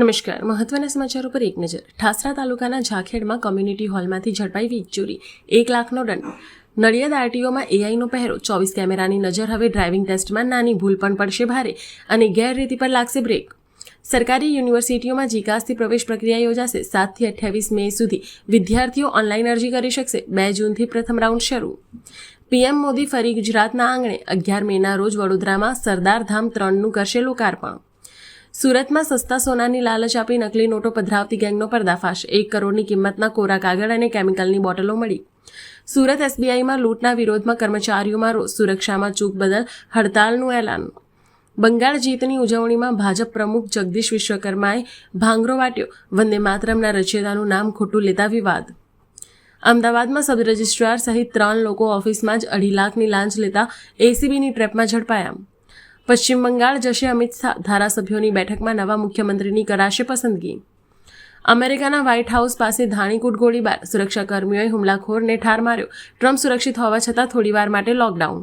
નમસ્કાર. મહત્વના સમાચારો પર એક નજર. ઠાસરા તાલુકાના ઝાખેડમાં કોમ્યુનિટી હોલમાંથી ઝડપાઈ વીજ ચોરી, 1 લાખનો દંડ. નડિયાદ આરટીઓમાં એઆઈનો પહેરો, 24 કેમેરાની નજર. હવે ડ્રાઇવિંગ ટેસ્ટમાં નાની ભૂલ પણ પડશે ભારે અને ગેરરીતિ પર લાગશે બ્રેક. સરકારી યુનિવર્સિટીઓમાં જીકાસથી પ્રવેશ પ્રક્રિયા યોજાશે. 7 થી 28 મે સુધી વિદ્યાર્થીઓ ઓનલાઈન અરજી કરી શકશે. 2 જૂનથી પ્રથમ રાઉન્ડ શરૂ. પીએમ મોદી ફરી ગુજરાતના આંગણે. 11 મેના રોજ વડોદરામાં સરદાર ધામ 3નું કરશે લોકાર્પણ. સુરતમાં સસ્તા સોનાની લાલચ આપી નકલી નોટો પધરાવતી ગેંગનો પર્દાફાશ. 1 કરોડની કિંમતના કોરા કાગળ અને કેમિકલની બોટલો મળી. સુરત એસબીઆઈમાં લૂંટના વિરોધમાં કર્મચારીઓમાં રોષ. સુરક્ષામાં ચૂક બદલ હડતાલનું એલાન. બંગાળ જીતની ઉજવણીમાં ભાજપ પ્રમુખ જગદીશ વિશ્વકર્માએ ભાંગરો વાટ્યો. વંદે માતરમના રચયિતાનું નામ ખોટું લેતા વિવાદ. અમદાવાદમાં સબ રજિસ્ટ્રાર સહિત 3 લોકો ઓફિસમાં જ 2.5 લાખની લાંચ લેતા એસીબીની ટ્રેપમાં ઝડપાયા. પશ્ચિમ બંગાળ જશે અમિત શાહ. ધારાસભ્યોની બેઠકમાં નવા મુખ્યમંત્રીની કરાશે પસંદગી. અમેરિકાના વ્હાઇટ હાઉસ પાસે ધાણીકૂટ ગોળીબાર. સુરક્ષાકર્મીઓએ હુમલાખોરને ઠાર માર્યો. ટ્રમ્પ સુરક્ષિત હોવા છતાં થોડીવાર માટે લોકડાઉન.